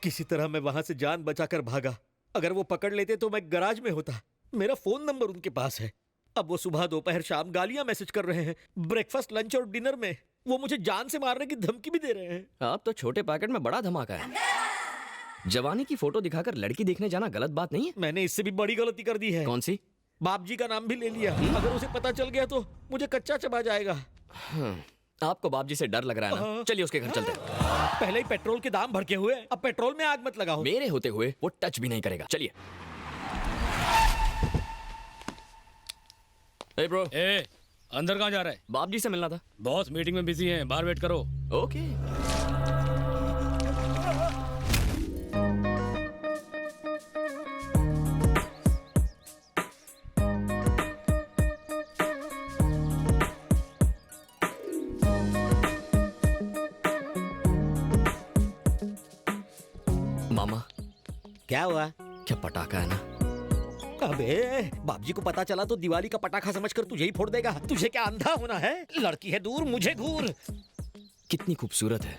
किसी तरह मैं वहां से जान बचाकर भागा। अगर वो पकड़ लेते तो मैं गैराज में होता। मेरा फोन नंबर उनके पास है। अब वो सुबह दोपहर शाम गालियां मैसेज कर रहे हैं। ब्रेकफास्ट लंच और डिनर में वो मुझे जान से मारने की धमकी भी दे रहे हैं। आप तो छोटे पैकेट में बड़ा धमाका है। जवानी की फोटो दिखाकर लड़की देखने जाना गलत बात नहीं है? मैंने इससे भी बड़ी गलती कर दी है। कौन सी? बाप जी का नाम भी ले लिया। अगर उसे पता चल गया तो मुझे कच्चा चबा जाएगा। आपको बाप जी से डर लग रहा है ना? चलिए उसके घर चलते हैं। पहले ही पेट्रोल के दाम भड़के हुए, अब पेट्रोल में आग मत लगाओ। मेरे होते हुए वो टच भी नहीं करेगा। चलिए। ए ब्रो, ए, अंदर कहाँ जा रहा है? बाप जी से मिलना था। बॉस मीटिंग में बिजी हैं, बाहर वेट करो। ओके। मामा, क्या हुआ? क्या पटाखा है ना? अबे बाबजी को पता चला तो दिवाली का पटाखा समझकर तुझे ही फोड़ देगा। तुझे क्या अंधा होना है? लड़की है दूर, मुझे घूर। कितनी खूबसूरत है।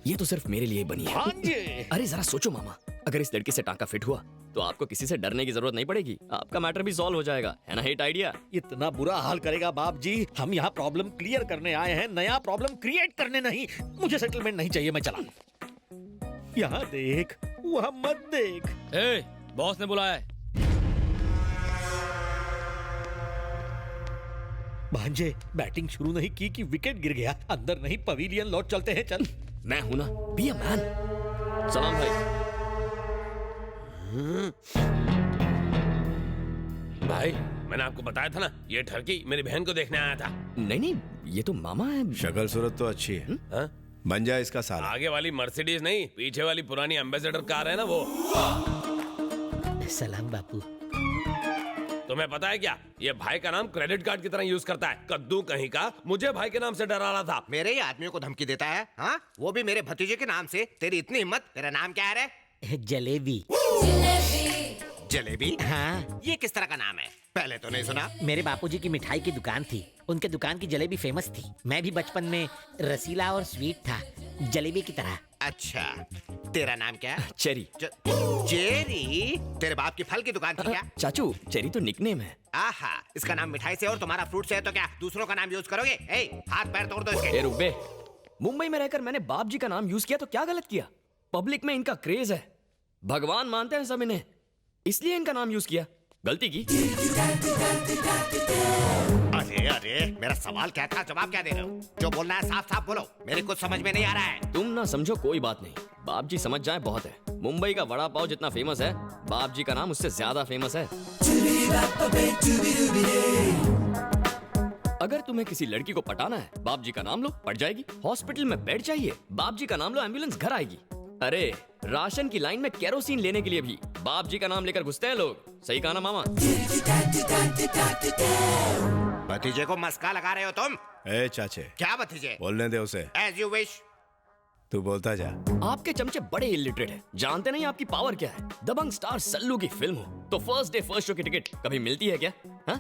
ये तो सिर्फ मेरे लिए ही बनी है। हाँ जी। अरे जरा सोचो मामा, अगर इस लड़की से टांका फिट हुआ तो आपको किसी से डरने की जरूरत नहीं पड़ेगी। आपका मैटर भी सॉल्व हो जाएगा, है ना? Hit idea. इतना बुरा हाल करेगा बाप जी। हम यहाँ प्रॉब्लम क्लियर करने आए हैं, नया प्रॉब्लम क्रिएट करने नहीं। मुझे सेटलमेंट नहीं चाहिए, मैं चला। यहाँ देख, वहाँ मत देख। ए, बॉस ने बुलाया है। भांजे, बैटिंग शुरू नहीं की कि विकेट गिर गया। अंदर नहीं, पवेलियन लौट चलते हैं। चल। मैं हूं ना, बी अ मैन। सलाम भाई। भाई, मैंने आपको बताया था ना, ये ठरकी मेरी बहन को देखने आया था। नहीं नहीं, ये तो मामा है। शक्ल सूरत तो अच्छी है। हाँ? बन जाए इसका साला। आगे वाली मर्सिडीज नहीं, पीछे वाली पुरानी एम्बेसडर कार है ना वो। सलाम बापू। तुम्हें पता है क्या, ये भाई का नाम क्रेडिट कार्ड की तरह यूज करता है। कद्दू कहीं का मुझे भाई के नाम से डरा रहा था। मेरे ही आदमियों को धमकी देता है, हाँ? वो भी मेरे भतीजे के नाम से। तेरी इतनी हिम्मत? तेरा नाम क्या है रे? जलेबी। जलेबी? हाँ। ये किस तरह का नाम है? पहले तो नहीं सुना। मेरे बापूजी की मिठाई की दुकान थी। उनके दुकान की जलेबी फेमस थी। मैं भी बचपन में रसीला और स्वीट था, जलेबी की तरह। अच्छा, तेरा नाम क्या है? चेरी। चेरी? तेरे बाप की फल की दुकान थी क्या? चाचू, चेरी तो निकनेम है। आहा, इसका नाम मिठाई से और तुम्हारा फ्रूट से है तो क्या दूसरों का नाम यूज करोगे? ए, हाथ पैर तोड़ दो इसके। ए रुक बे। मुंबई में रहकर मैंने बाप जी का नाम यूज किया तो क्या गलत किया? पब्लिक में इनका क्रेज है, भगवान मानते हैं सब इन्हें, इसलिए इनका नाम यूज किया। गलती की। अरे अरे, मेरा सवाल क्या था, जवाब क्या दे रहे हो? जो बोलना है साफ साफ बोलो, मेरे कुछ समझ में नहीं आ रहा है। तुम ना समझो कोई बात नहीं, बाप जी समझ जाए बहुत है। मुंबई का वड़ा पाव जितना फेमस है, बाप जी का नाम उससे ज्यादा फेमस है। अगर तुम्हें किसी लड़की को पटाना है, बाप जी का नाम लो, पट जाएगी। हॉस्पिटल में बेड चाहिए, बाप जी का नाम लो, एम्बुलेंस घर आएगी। अरे राशन की लाइन में केरोसिन लेने के लिए भी बाप जी का नाम लेकर घुसते हैं लोग। सही कहा ना मामा? भतीजे को मस्का लगा रहे हो तुम? ए चाचे, क्या भतीजे? बोलने दे उसे। As you wish. तू बोलता जा। आपके चमचे बड़े इलिटरेट हैं, जानते नहीं आपकी पावर क्या है। दबंग स्टार सल्लू की फिल्म हो तो फर्स्ट डे फर्स्ट शो की टिकट कभी मिलती है क्या? हा?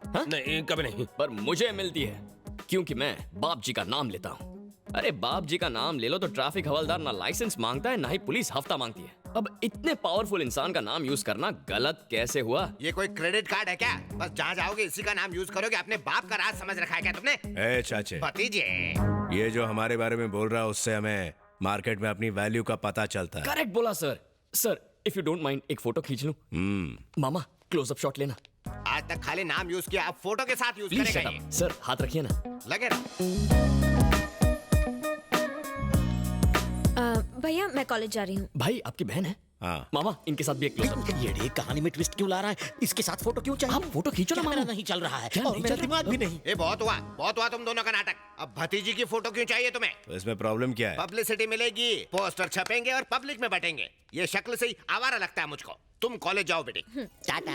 हा? नहीं, कभी नहीं। पर मुझे मिलती है, क्योंकि मैं बाप जी का नाम लेता हूँ। अरे बाप जी का नाम ले लो तो ट्रैफिक हवलदार ना लाइसेंस मांगता है, ना ही पुलिस हफ्ता मांगती है। अब इतने पावरफुल इंसान का नाम यूज करना गलत कैसे हुआ? ये कोई क्रेडिट कार्ड है क्या? बस जहाँ जाओगे इसी का नाम यूज करोगे? अपने बाप का राज समझ रखा है क्या तुमने? ए चाचे, भतीजे, ये जो हमारे बारे में बोल रहा है उससे हमें मार्केट में अपनी वैल्यू का पता चलता है। करेक्ट बोला sir. Sir if you don't mind एक फोटो खींच लूं? मामा क्लोजअप शॉट लेना। आज तक खाली नाम यूज किया, अब फोटो के साथ यूज प्लीज करेगा शट ये। अप। सर हाथ रखिए ना। लगे रहो। भैया मैं कॉलेज जा रही हूँ। भाई आपकी बहन है? हाँ। मामा इनके साथ भी एक क्लोजअप। ये रे, कहानी में ट्विस्ट क्यों ला रहा है? इसके साथ फोटो क्यों चाहिए? आप फोटो खींचो ना कैमरा मामा। नहीं चल रहा है क्या और नहीं मेरा चल रहा? दिमाग भी नहीं। ये बहुत हुआ तुम दोनों का नाटक। अब भतीजी की फोटो क्यों चाहिए तुम्हें? तो इसमें प्रॉब्लम क्या है? पब्लिसिटी मिलेगी, पोस्टर छपेंगे और पब्लिक में बटेंगे। ये शक्ल से ही आवारा लगता है मुझको। तुम कॉलेज जाओ बेटी। टाटा।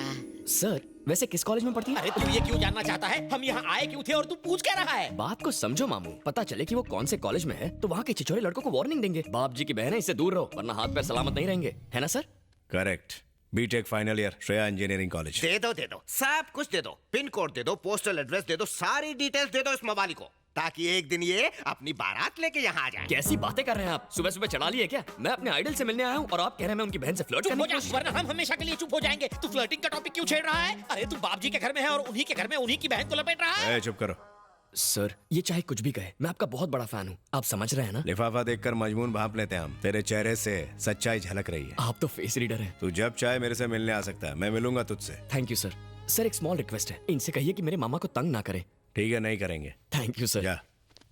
सर वैसे किस कॉलेज में पढ़ती है? अरे तू ये क्यों जानना चाहता है? हम यहाँ आए क्यों थे और तू पूछ क्या रहा है? बात को समझो मामू, पता चले कि वो कौन से कॉलेज में है तो वहाँ के छिछोरे लड़कों को वार्निंग देंगे। बाप जी की बहन है, इससे दूर रहो वरना हाथ पैर सलामत नहीं रहेंगे, है ना sir? Correct. BTech final year, Shreya engineering college. दे दो सब कुछ दे दो, पिन कोड दे दो, पोस्टल एड्रेस दे दो, सारी डिटेल्स दे दो इस मोबाइल को, ताकि एक दिन ये अपनी बारात लेके यहाँ आ जाए। कैसी बातें कर रहे हैं आप? सुबह सुबह चढ़ा लिए क्या? मैं अपने आइडल से मिलने आया हूँ और आप कह रहे हैं मैं उनकी बहन से फ्लर्ट करने की कोशिश। वरना हम हमेशा के लिए चुप हो जाएंगे। तू फ्लर्टिंग का टॉपिक क्यों छेड़ रहा है? अरे तू बाप जी के घर में है और उन्हीं के घर में उन्हीं की बहन को लपेट रहा है। चुप करो सर, ये चाहे कुछ भी कहे, मैं आपका बहुत बड़ा फैन हूँ, आप समझ रहे हैं ना? लिफाफा देखकर मजमून भांप लेते हैं हम। तेरे चेहरे से सच्चाई झलक रही है। आप तो फेस रीडर हैं। तू जब चाहे मेरे से मिलने आ सकता है, मैं मिलूंगा तुझसे। Thank you sir. सर एक स्मॉल रिक्वेस्ट है, इनसे कहिए कि मेरे मामा को तंग ना करें। ठीक है, नहीं करेंगे। Thank you sir. जा।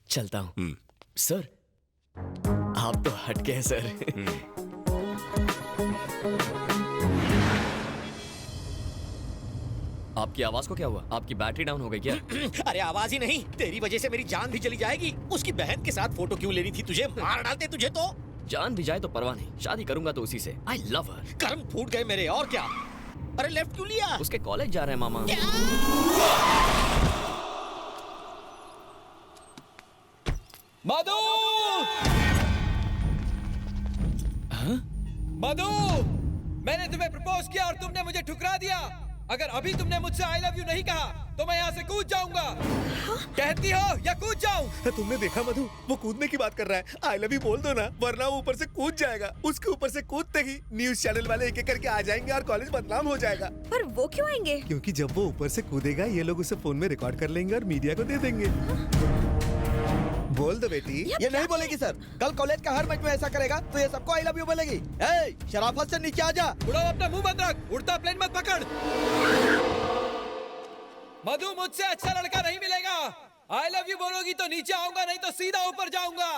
चलता हूँ। सर आप तो हटके हैं सर। आपकी आवाज को क्या हुआ? आपकी बैटरी डाउन हो गई क्या? अरे आवाज ही नहीं, तेरी वजह से मेरी जान भी चली जाएगी। उसकी बहन के साथ फोटो क्यों लेनी थी तुझे? मार डालते तुझे तो। जान भी जाए तो परवाह नहीं, शादी करूंगा तो उसी से। आई लव हर। कर्म फूट गए मेरे, और क्या। अरे लेफ्ट क्यों लिया? उसके कॉलेज जा रहे हैं मामा। मधु! मधु! मैंने तुम्हें प्रपोज किया और तुमने मुझे ठुकरा दिया। अगर अभी तुमने मुझसे आई लव यू नहीं कहा तो मैं यहाँ से कूद जाऊंगा। कहती हो या कूद जाऊं? तुमने देखा मधु, वो कूदने की बात कर रहा है। आई लव यू बोल दो ना, वरना वो ऊपर से कूद जाएगा। उसके ऊपर से कूदते ही न्यूज चैनल वाले एक एक करके आ जाएंगे और कॉलेज बदनाम हो जाएगा। पर वो क्यों आएंगे? क्योंकि जब वो ऊपर से कूदेगा, ये लोग उसे फोन में रिकॉर्ड कर लेंगे और मीडिया को दे देंगे। बोल दो बेटी। ये नहीं बोलेगी सर। कल कॉलेज का हर मैच में ऐसा करेगा तो ये सबको आई लव यू बोलेगी। ए, शराफत से नीचे आ जा। उड़ो, अपना मुंह बंद रख, उड़ता प्लेन मत पकड़। मधु, मुझसे अच्छा लड़का नहीं मिलेगा। आई लव यू बोलोगी तो नीचे आऊंगा, नहीं तो सीधा ऊपर जाऊंगा।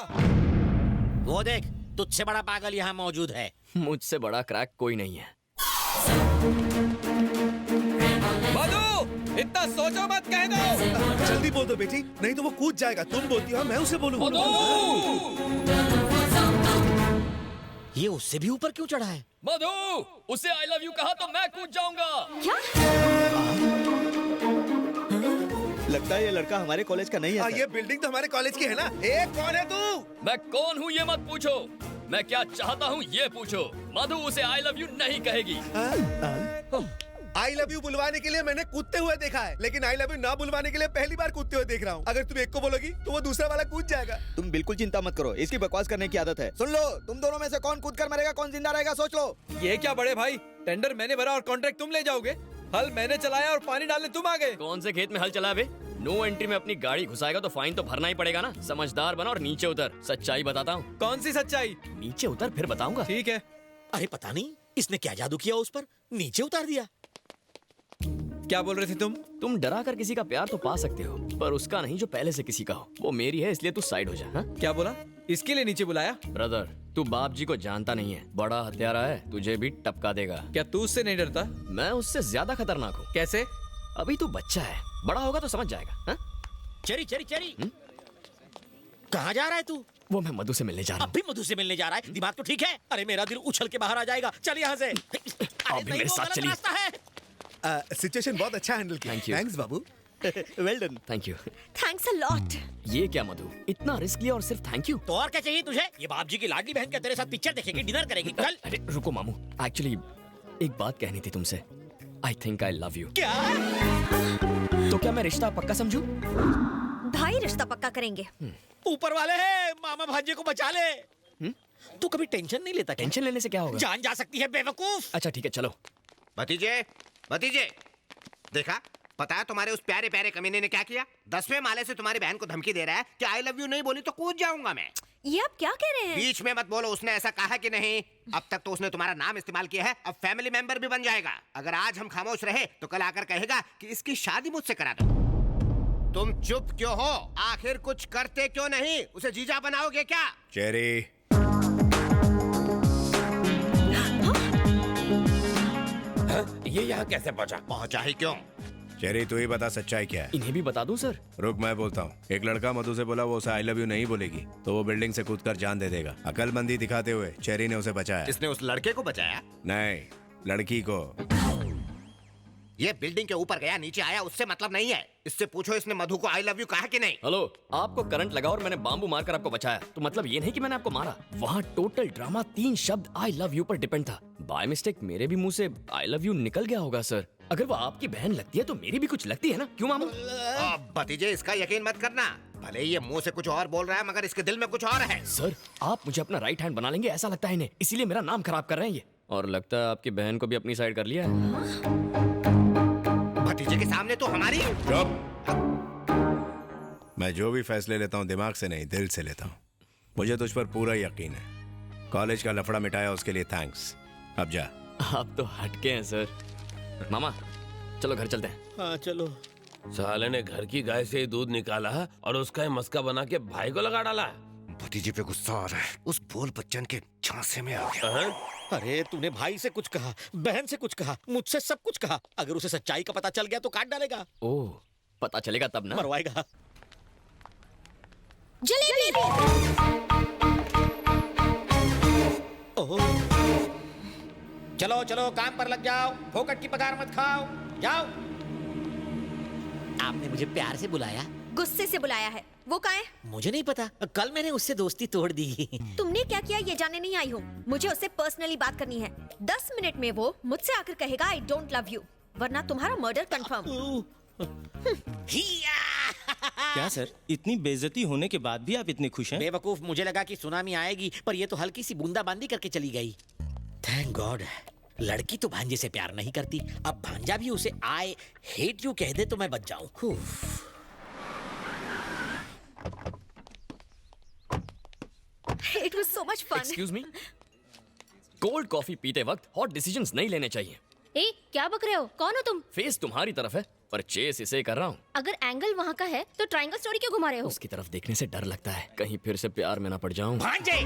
वो देख, तुझसे बड़ा पागल यहाँ मौजूद है। मुझसे बड़ा क्रैक कोई नहीं है। मधु, इतना सोचो मत, कह दो। जल्दी बोल दो बेटी, नहीं तो वो कूद जाएगा। तुम बोलती हो, मैं उसे बोलूंगा। ये उससे भी ऊपर क्यों चढ़ा है? मधु, उसे आई लव यू कहा तो मैं कूद जाऊंगा। क्या? लगता है ये लड़का हमारे कॉलेज का नहीं है। ये बिल्डिंग तो हमारे कॉलेज की है ना। ए, कौन है तू? मैं कौन हूँ ये मत पूछो, मैं क्या चाहता हूँ ये पूछो। मधु उसे आई लव यू नहीं कहेगी। आई लव यू बुलवाने के लिए मैंने कूदते हुए देखा है, लेकिन आई लव यू ना बुलवाने के लिए पहली बार कूदते हुए देख रहा हूँ। अगर तुम एक को बोलोगी तो वो दूसरा वाला कूद जाएगा। तुम बिल्कुल चिंता मत करो, इसकी बकवास करने की आदत है। सुन लो, तुम दोनों में से कौन कूद कर मरेगा, कौन जिंदा रहेगा, सोच लो। ये क्या बड़े भाई, टेंडर मैंने भरा और कॉन्ट्रैक्ट तुम ले जाओगे। हल मैंने चलाया और पानी डालने तुम आ गए। कौन से खेत में हल चला बे? नो एंट्री में अपनी गाड़ी घुसाएगा तो फाइन तो भरना ही पड़ेगा ना। समझदार बना और नीचे उतर। सच्चाई बताता हूँ। कौन सी सच्चाई? नीचे उतर फिर बताऊंगा। ठीक है। अरे पता नहीं इसने क्या जादू किया, उस पर नीचे उतार दिया। क्या बोल रहे थे तुम? तुम डरा कर किसी का प्यार तो पा सकते हो, पर उसका नहीं जो पहले से किसी का हो। वो मेरी है, इसलिए तू साइड हो जा। हाँ? क्या बोला? इसके लिए नीचे बुलाया? ब्रदर, तू बाप जी को जानता नहीं है, बड़ा हत्यारा है, तुझे भी टपका देगा। क्या तू उससे नहीं डरता? मैं उससे ज्यादा खतरनाक हूँ। कैसे? अभी तू बच्चा है, बड़ा होगा तो समझ जाएगा। हाँ? चरी चरी चरी, कहाँ जा रहा है तू? वो मैं मधु से मिलने जा रहा हूँ। अब भी मधु से मिलने जा रहा है? दिमाग तो ठीक है? अरे मेरा दिल उछल के बाहर आ जाएगा। चल यहाँ से। आप भी मेरे साथ चलिए। रास्ता है। सिचुएशन बहुत अच्छा हैंडल किया। Thank you. Thanks Babu. Well done. Thank you. Thanks a lot. ये क्या मधु, इतना रिस्क लिया और सिर्फ थैंक यू? तो और क्या चाहिए तुझे? ये बाप जी की लाडली बहन क्या तेरे साथ पिक्चर देखेगी, डिनर करेगी? चल। अरे रुको मामू, एक्चुअली एक बात कहनी थी तुमसे। I think I love you. क्या? तो क्या मैं रिश्ता पक्का समझूं? भाई रिश्ता पक्का करेंगे। ऊपर वाले हैं, मामा भांजे को बचा ले। तू कभी टेंशन नहीं लेता क्या? टेंशन लेने से क्या होगा? जान जा सकती है बेवकूफ। अच्छा ठीक है, चलो। भतीजे, भतीजे, देखा? पता है तुम्हारे उस प्यारे प्यारे कमीने ने क्या किया? 10वें माले से तुम्हारी बहन को धमकी दे रहा है कि आई लव यू नहीं बोली तो कूद जाऊंगा मैं। ये आप क्या कह रहे हैं? बीच में मत बोलो, उसने ऐसा कहा कि नहीं? अब तक तो उसने तुम्हारा नाम इस्तेमाल किया है, अब फैमिली मेंबर भी बन जाएगा। अगर आज हम खामोश रहे तो कल आकर कहेगा कि इसकी शादी मुझसे करा दो। तुम चुप क्यों हो? आखिर कुछ करते क्यों नहीं? उसे जीजा बनाओगे क्या? चेरी, ये यहाँ कैसे पहुँचा? पहुंचा ही क्यों? चेरी तू ही बता सच्चाई क्या है। इन्हें भी बता दूं सर? रुक, मैं बोलता हूँ। एक लड़का मधु से बोला वो उसे आई लव यू नहीं बोलेगी तो वो बिल्डिंग से कूदकर जान दे देगा। अकलमंदी दिखाते हुए चेरी ने उसे बचाया। इसने उस लड़के को बचाया? नहीं, लड़की को। ये बिल्डिंग के ऊपर गया नीचे आया उससे मतलब नहीं है। इससे पूछो इसने मधु को आई लव यू कहा कि नहीं। हेलो, आपको करंट लगा और मैंने बाम्बू मारकर आपको बचाया, तो मतलब ये नहीं कि मैंने आपको मारा। वहाँ टोटल ड्रामा 3 शब्द आई लव यू पर डिपेंड था। बाय मिस्टेक मेरे भी मुंह से आई लव यू निकल गया होगा सर। अगर वो आपकी बहन लगती है तो मेरी भी कुछ लगती है ना, क्यों मामू? भतीजे इसका यकीन मत करना, भले ये मुंह से कुछ और बोल रहा है मगर इसके दिल में कुछ और है। सर, आप मुझे अपना राइट हैंड बना लेंगे ऐसा लगता है इन्हें, इसीलिए मेरा नाम खराब कर रहे हैं ये। और लगता है आपकी बहन को भी अपनी साइड कर लिया है। भतीजे के सामने तो हमारी। मैं जो भी फैसले लेता हूँ दिमाग से नहीं दिल से लेता हूँ। मुझे तुझ पर पूरा यकीन है। कॉलेज का लफड़ा मिटाया उसके लिए थैंक्स। अब जा। आप तो हटके हैं सर। मामा चलो घर चलते हैं। हाँ चलो। साले ने घर की गाय से ही दूध निकाला और उसका ही मस्का बना के भाई को लगा डाला। भतीजे पे गुस्सा आ रहा है, उस बोल बच्चन के झांसे में आ गया। अरे तूने भाई से कुछ कहा, बहन से कुछ कहा, मुझसे सब कुछ कहा। अगर उसे सच्चाई का पता चल गया तो काट डालेगा। ओह, पता चलेगा तब ना। मरवाएगा। जलेबी। ओह, चलो चलो काम पर लग जाओ, फोकट की पगार मत खाओ, जाओ। आपने मुझे प्यार से बुलाया? गुस्से से बुलाया है। वो कहाँ है? मुझे नहीं पता, कल मैंने उससे दोस्ती तोड़ दी। तुमने क्या किया ये जानने नहीं आई हूँ। मुझे उससे पर्सनली बात करनी है। 10 मिनट में वो मुझसे आकर कहेगा आई डोंट लव यू, वरना तुम्हारा मर्डर कंफर्म। क्या सर, इतनी बेइज्जती होने के बाद भी आप इतने खुश हैं? बेवकूफ, मुझे लगा कि सुनामी आएगी पर ये तो हल्की सी बूंदाबांदी करके चली गई। Thank God. लड़की तो भांजे से प्यार नहीं करती, अब भांजा भी उसे आई हेट यू कह दे तो मैं बच जाऊं। It was so much fun. Excuse me, cold coffee पीते वक्त हॉट डिसीजंस नहीं लेने चाहिए। ए, क्या बक रहे हो? कौन हो तुम? फेस तुम्हारी तरफ है पर चेस इसे कर रहा हूँ। अगर एंगल वहाँ का है तो ट्रायंगल स्टोरी क्यों घुमा रहे हो? उसकी तरफ देखने से डर लगता है, कहीं फिर से प्यार में ना पड़ जाऊं। भांजे,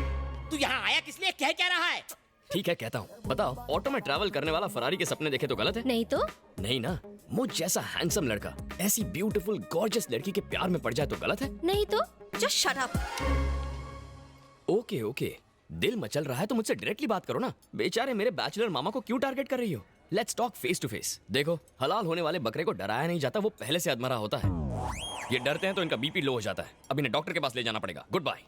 तू यहाँ आया किस लिए? कह क्या रहा है? ठीक है कहता हूँ। बताओ, ऑटो में ट्रैवल करने वाला फरारी के सपने देखे तो गलत है? नहीं तो? नहीं ना। मुझ जैसा हैंडसम लड़का ऐसी ब्यूटीफुल गॉर्जियस लड़की के प्यार में पड़ जाए तो गलत है? नहीं तो? Just shut up. Okay okay, दिल मचल रहा है तो मुझसे डायरेक्टली बात करो ना। बेचारे मेरे बैचलर मामा को क्यों टारगेट कर रही हो? Let's talk face to face. देखो, हलाल होने वाले बकरे को डराया नहीं जाता, वो पहले से अधमरा होता है। ये डरते हैं तो इनका बीपी लो हो जाता है। अब इन्हें डॉक्टर के पास ले जाना पड़ेगा। गुड बाय,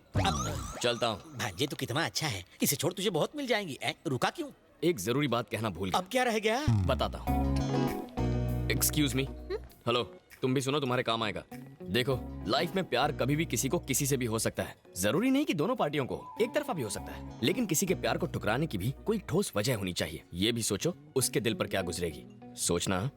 चलता हूँ। भांजे तो कितना अच्छा है, इसे छोड़ तुझे बहुत मिल जाएंगी। रुका क्यों? एक जरूरी बात कहना भूल गया। अब क्या रह गया? बताता हूँ। Excuse me. हेलो, तुम भी सुनो, तुम्हारे काम आएगा। देखो, लाइफ में प्यार कभी भी किसी को किसी से भी हो सकता है। जरूरी नहीं कि दोनों पार्टियों को, एक तरफा भी हो सकता है। लेकिन किसी के प्यार को ठुकराने की भी कोई ठोस वजह होनी चाहिए। ये भी सोचो उसके दिल पर क्या गुजरेगी। सोचना।